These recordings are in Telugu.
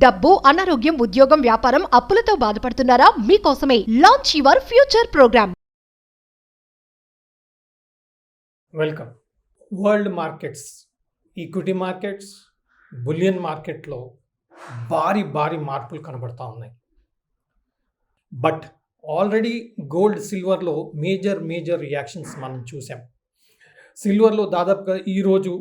డబ్బు, అనారోగ్యం, ఉద్యోగం, వ్యాపారం, అప్పులతో బాధపడుతున్నారా? మీకోసమే launch your future program. Welcome. World markets, equity markets, bullion మార్కెట్లో భారీ మార్పులు కనబడతా ఉన్నాయి. బట్ ఆల్రెడీ గోల్డ్, సిల్వర్లో మేజర్ రియాక్షన్స్ మనం చూసాం. సిల్వర్లో దాదాపుగా ఈరోజు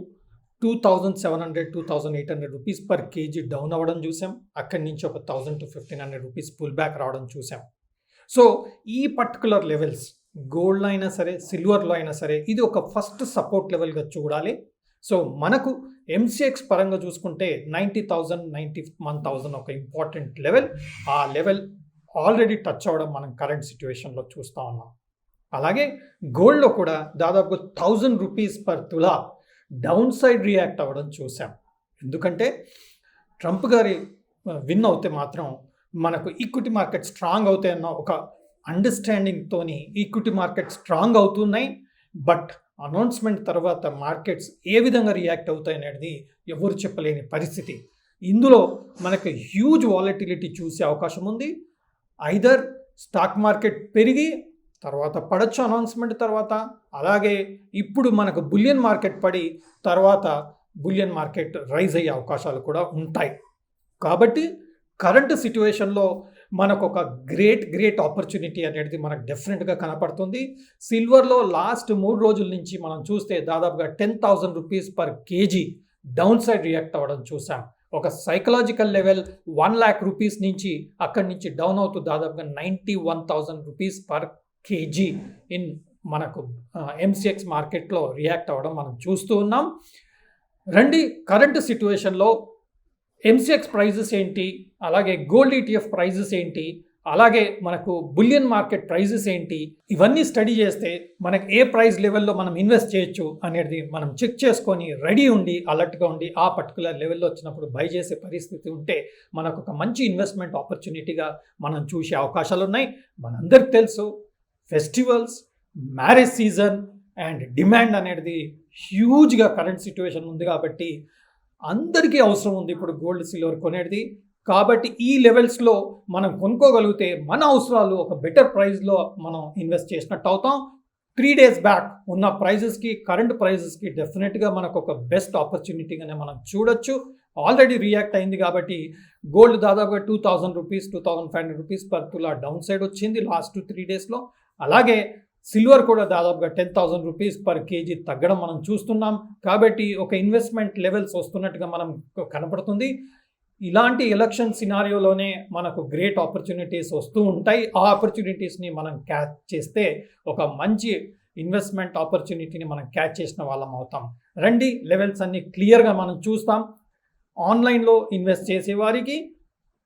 2700 2800 రూపీస్ పర్ కేజీ డౌన్ అవ్వడం చూసాం. అక్కడి నుంచి ఒక 1000 to 1500 రూపీస్ పుల్ బ్యాక్ రావడం చూసాం. సో ఈ పర్టికులర్ లెవెల్స్ గోల్డ్లో అయినా సరే, సిల్వర్లో అయినా సరే, ఇది ఒక ఫస్ట్ సపోర్ట్ లెవెల్గా చూడాలి. సో మనకు ఎంసీఎక్స్ పరంగా చూసుకుంటే 90,000 91,000 ఒక ఇంపార్టెంట్ లెవెల్. ఆ లెవెల్ ఆల్రెడీ టచ్ అవ్వడం మనం కరెంట్ సిచ్యువేషన్లో చూస్తూ ఉన్నాం. అలాగే గోల్డ్లో కూడా దాదాపు 1000 రూపీస్ పర్ తులా డౌన్ సైడ్ రియాక్ట్ అవ్వడం చూసాం. ఎందుకంటే ట్రంప్ గారి విన్ అవుతే మాత్రం మనకు ఈక్విటీ మార్కెట్ స్ట్రాంగ్ అవుతాయన్న ఒక అండర్స్టాండింగ్తోని ఈక్విటీ మార్కెట్ స్ట్రాంగ్ అవుతున్నాయి. బట్ అనౌన్స్మెంట్ తర్వాత మార్కెట్స్ ఏ విధంగా రియాక్ట్ అవుతాయి అనేది ఎవరు చెప్పలేని పరిస్థితి. ఇందులో మనకు హ్యూజ్ వాలటిలిటీ చూసే అవకాశం ఉంది. ఐదర్ స్టాక్ మార్కెట్ పెరిగి తర్వాత పడచ్చు అనౌన్స్మెంట్ తర్వాత, అలాగే ఇప్పుడు మనకు బులియన్ మార్కెట్ పడి తర్వాత బులియన్ మార్కెట్ రైజ్ అయ్యే అవకాశాలు కూడా ఉంటాయి. కాబట్టి కరెంట్ సిచ్యువేషన్లో మనకు ఒక గ్రేట్ ఆపర్చునిటీ అనేది మనకు డెఫినెట్గా కనపడుతుంది. సిల్వర్లో లాస్ట్ 3 రోజుల నుంచి మనం చూస్తే దాదాపుగా 10,000 rupees per KG down side react అవ్వడం చూసాం. ఒక సైకలాజికల్ లెవెల్ 1 lakh రూపీస్ నుంచి అక్కడి నుంచి డౌన్ అవుతూ దాదాపుగా 91,000 రూపీస్ పర్ కేజీ ఇన్ మనకు ఎంసీఎక్స్ మార్కెట్లో రియాక్ట్ అవ్వడం మనం చూస్తూ ఉన్నాం. రండి, కరెంట్ సిచ్యువేషన్లో ఎంసీఎక్స్ ప్రైజెస్ ఏంటి, అలాగే గోల్డ్ ఈటీఎఫ్ ప్రైజెస్ ఏంటి, అలాగే మనకు బులియన్ మార్కెట్ ప్రైజెస్ ఏంటి, ఇవన్నీ స్టడీ చేస్తే మనకు ఏ ప్రైస్ లెవెల్లో మనం ఇన్వెస్ట్ చేయొచ్చు అనేది మనం చెక్ చేసుకొని రెడీ ఉండి అలర్ట్గా ఉండి ఆ పర్టికులర్ లెవెల్లో వచ్చినప్పుడు బై చేసే పరిస్థితి ఉంటే మనకు ఒక మంచి ఇన్వెస్ట్మెంట్ ఆపర్చునిటీగా మనం చూసే అవకాశాలు ఉన్నాయి. మనందరికి తెలుసు, festivals, marriage season and demand అనేది హ్యూజ్గా కరెంట్ సిచ్యువేషన్ ఉంది. కాబట్టి అందరికీ అవసరం ఉంది ఇప్పుడు గోల్డ్, సిల్వర్ కొనేది. కాబట్టి ఈ లెవెల్స్లో మనం కొనుక్కోగలిగితే మన అవసరాలు ఒక బెటర్ ప్రైస్లో మనం ఇన్వెస్ట్ చేసినట్టు అవుతాం. 3 days బ్యాక్ ఉన్న ప్రైజెస్కి కరెంట్ ప్రైజెస్కి డెఫినెట్గా మనకు ఒక బెస్ట్ ఆపర్చునిటీగానే మనం చూడొచ్చు. ఆల్రెడీ రియాక్ట్ అయింది కాబట్టి గోల్డ్ దాదాపుగా 2,000 రూపీస్ 2,500 రూపీస్ పర్ తులా డౌన్ సైడ్ వచ్చింది లాస్ట్ 3 daysలో. అలాగే సిల్వర్ కూడా దాదాపుగా 10,000 రూపీస్ పర్ కేజీ తగ్గడం మనం చూస్తున్నాం. కాబట్టి ఒక ఇన్వెస్ట్మెంట్ లెవెల్స్ వస్తున్నట్టుగా మనం కనపడుతుంది. ఇలాంటి ఎలక్షన్ సినారియోలోనే మనకు గ్రేట్ ఆపర్చునిటీస్ వస్తూ ఉంటాయి. ఆ ఆపర్చునిటీస్ని మనం క్యాచ్ చేస్తే ఒక మంచి ఇన్వెస్ట్మెంట్ ఆపర్చునిటీని మనం క్యాచ్ చేసిన వాళ్ళం అవుతాం. రండి, లెవెల్స్ అన్ని క్లియర్గా మనం చూస్తాం. ఆన్లైన్లో ఇన్వెస్ట్ చేసే వారికి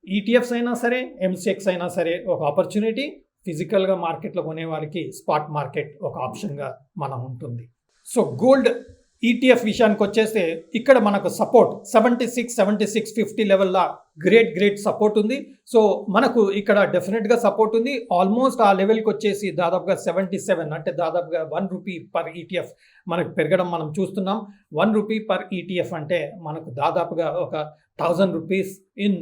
ఈటీఎఫ్స్ అయినా సరే, ఎంసీఎక్స్ అయినా సరే ఒక ఆపర్చునిటీ. ఫిజికల్గా మార్కెట్లో కొనే వారికి స్పాట్ మార్కెట్ ఒక ఆప్షన్గా మనం ఉంటుంది. సో గోల్డ్ ఈటీఎఫ్ విషయానికి వచ్చేస్తే ఇక్కడ మనకు సపోర్ట్ 76-76-50 లెవెల్లో గ్రేట్ సపోర్ట్ ఉంది. సో మనకు ఇక్కడ డెఫినెట్గా సపోర్ట్ ఉంది. ఆల్మోస్ట్ ఆ లెవెల్కి వచ్చేసి దాదాపుగా 77, అంటే దాదాపుగా 1 రూపీ పర్ ఈటీఎఫ్ మనకు పెరగడం మనం చూస్తున్నాం. 1 రూపీ పర్ ఈటీఎఫ్ అంటే మనకు దాదాపుగా ఒక 1000 రూపీస్ ఇన్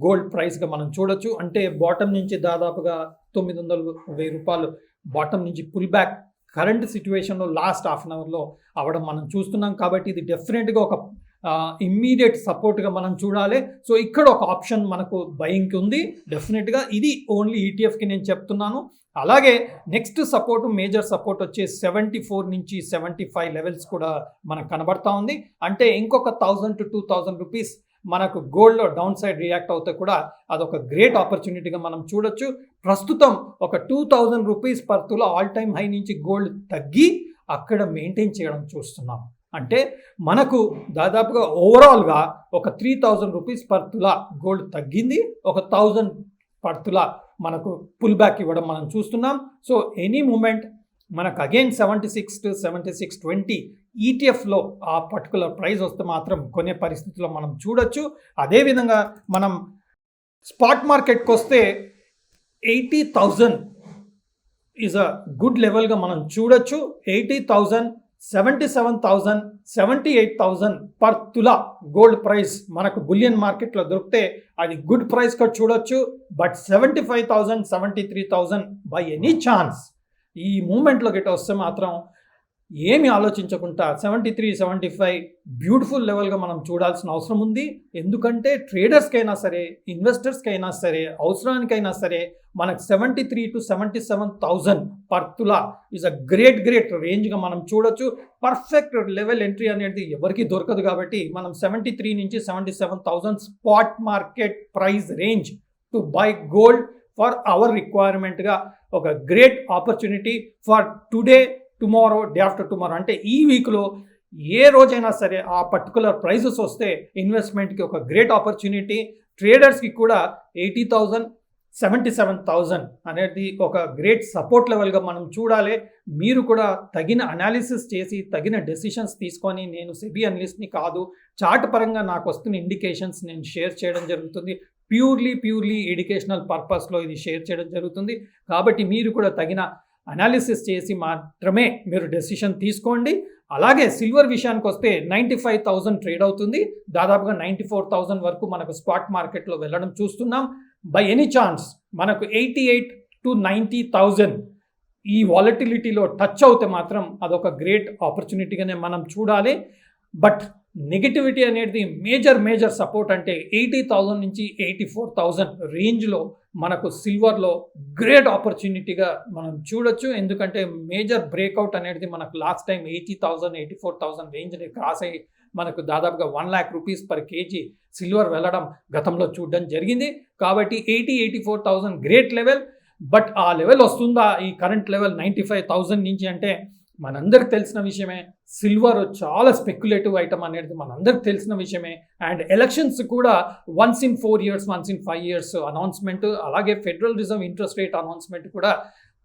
గోల్డ్ ప్రైస్గా మనం చూడొచ్చు. అంటే బాటమ్ నుంచి దాదాపుగా 900-1000 రూపాయలు బాటమ్ నుంచి పుల్ బ్యాక్ కరెంట్ సిచ్యువేషన్లో లాస్ట్ హాఫ్ అన్ అవర్లో అవ్వడం మనం చూస్తున్నాం. కాబట్టి ఇది డెఫినెట్గా ఒక ఇమ్మీడియట్ సపోర్ట్గా మనం చూడాలి. సో ఇక్కడ ఒక ఆప్షన్ మనకు బయింగ్కి ఉంది డెఫినెట్గా. ఇది ఓన్లీ ఈటీఎఫ్కి నేను చెప్తున్నాను. అలాగే నెక్స్ట్ సపోర్ట్, మేజర్ సపోర్ట్ వచ్చి 74 నుంచి 75 లెవెల్స్ కూడా మనకు కనబడతా ఉంది. అంటే ఇంకొక 1000 to 2000 రూపీస్ మనకు గోల్డ్లో డౌన్ సైడ్ రియాక్ట్ అవుతే కూడా అదొక గ్రేట్ ఆపర్చునిటీగా మనం చూడొచ్చు. ప్రస్తుతం ఒక 2000 రూపీస్ పర్ తులా ఆల్ టైమ్ హై నుంచి గోల్డ్ తగ్గి అక్కడ మెయింటైన్ చేయడం చూస్తున్నాం. అంటే మనకు దాదాపుగా ఓవరాల్గా ఒక 3000 రూపీస్ పర్ తులా గోల్డ్ తగ్గింది, ఒక 1000 పర్ తులా మనకు పుల్ బ్యాక్ ఇవ్వడం మనం చూస్తున్నాం. సో ఎనీ మూమెంట్ మనకు అగైన్ 76 to 76.20 ఈటీఎఫ్లో ఆ పర్టికులర్ ప్రైస్ వస్తే మాత్రం కొనే పరిస్థితిలో మనం చూడొచ్చు. అదేవిధంగా మనం స్పాట్ మార్కెట్కి వస్తే 80,000 ఈజ్ అ గుడ్ లెవెల్గా మనం చూడొచ్చు. 80,000 77,000 78,000 పర్ తులా గోల్డ్ ప్రైస్ మనకు బులియన్ మార్కెట్లో దొరికితే అది గుడ్ ప్రైస్గా చూడొచ్చు. బట్ 75,000 73,000 బై ఎనీ ఛాన్స్ ఈ మూమెంట్లో గిట్ట వస్తే మాత్రం ఏమి ఆలోచించకుండా 73 75 బ్యూటిఫుల్ లెవెల్గా మనం చూడాల్సిన అవసరం ఉంది. ఎందుకంటే ట్రేడర్స్కైనా సరే, ఇన్వెస్టర్స్కైనా సరే, అవసరానికైనా సరే మనకు 73 to 77,000 పర్ తులా ఈజ్ అ గ్రేట్ రేంజ్గా మనం చూడొచ్చు. పర్ఫెక్ట్ లెవెల్ ఎంట్రీ అనేది ఎవరికి దొరకదు కాబట్టి మనం 73 నుంచి 77,000 spot market price range to buy gold for our రిక్వైర్మెంట్గా ఒక great opportunity for today, tomorrow, day after tomorrow. అంటే ఈ వీక్లో ఏ రోజైనా సరే ఆ పర్టికులర్ ప్రైజెస్ వస్తే ఇన్వెస్ట్మెంట్కి ఒక గ్రేట్ ఆపర్చునిటీ. ట్రేడర్స్కి కూడా 80,000 77,000 అనేది ఒక గ్రేట్ సపోర్ట్ లెవెల్గా మనం చూడాలి. మీరు కూడా తగిన అనాలిసిస్ చేసి తగిన డెసిషన్స్ తీసుకొని, నేను సెబీ అనలిస్ట్ని కాదు, చార్ట్ పరంగా నాకు వస్తున్న ఇండికేషన్స్ నేను షేర్ చేయడం జరుగుతుంది. ప్యూర్లీ ఎడ్యుకేషనల్ పర్పస్లో ఇది షేర్ చేయడం జరుగుతుంది. కాబట్టి మీరు కూడా తగిన అనాలిసిస్ చేసి మాత్రమే మీరు డెసిషన్ తీసుకోండి. అలాగే సిల్వర్ విషయానికి వస్తే 95,000 ట్రేడ్ అవుతుంది. దాదాపుగా 94,000 వరకు మనకు స్పాట్ మార్కెట్లో వెళ్ళడం చూస్తున్నాం. బై ఎనీ ఛాన్స్ మనకు 88 to 90,000 ఈ వాలటిలిటీలో టచ్ అవుతే మాత్రం అదొక గ్రేట్ ఆపర్చునిటీగానే మనం చూడాలి. బట్ నెగటివిటీ అనేది మేజర్ సపోర్ట్ అంటే 80,000 నుంచి 84,000 రేంజ్లో మనకు సిల్వర్లో గ్రేట్ ఆపర్చునిటీగా మనం చూడొచ్చు. ఎందుకంటే మేజర్ బ్రేక్అవుట్ అనేది మనకు లాస్ట్ టైం 80,000 84,000 రేంజ్ని క్రాస్ అయ్యి మనకు దాదాపుగా 1 lakh rupees per KG silver వెళ్ళడం గతంలో చూడడం జరిగింది. కాబట్టి 84,000 గ్రేట్ లెవెల్. బట్ ఆ లెవెల్ వస్తుందా ఈ కరెంట్ లెవెల్ 95,000 నుంచి అంటే మనందరికి తెలిసిన విషయమే. సిల్వర్ చాలా స్పెక్యులేటివ్ ఐటమ్ అనేది మనందరికి తెలిసిన విషయమే. అండ్ ఎలక్షన్స్ కూడా once in 4 years, once in 5 years announcement. అలాగే Federal Reserve interest rate announcement కూడా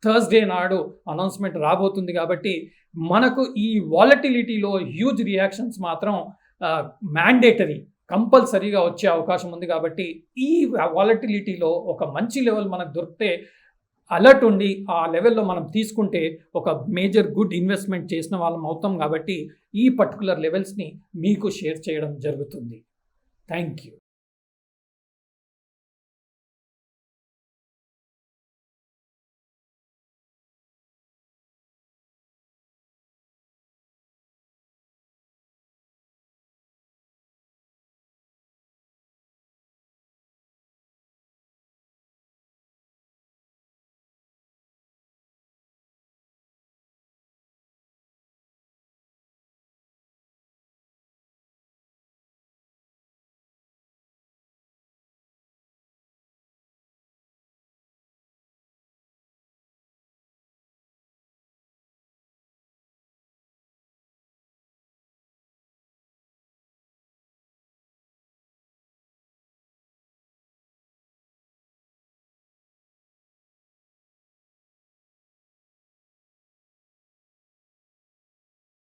థర్స్డే నాడు అనౌన్స్మెంట్ రాబోతుంది. కాబట్టి మనకు ఈ వాలటిలిటీలో హ్యూజ్ రియాక్షన్స్ మాత్రం మ్యాండేటరీ కంపల్సరీగా వచ్చే అవకాశం ఉంది. కాబట్టి ఈ వాలటిలిటీలో ఒక మంచి లెవెల్ మనకు దొరికితే అలర్ట్ ఉండి ఆ లెవెల్లో మనం తీసుకుంటే ఒక మేజర్ గుడ్ ఇన్వెస్ట్మెంట్ చేసిన వాళ్ళం అవుతాం. కాబట్టి ఈ పర్టికులర్ లెవెల్స్ని మీకు షేర్ చేయడం జరుగుతుంది. Thank you.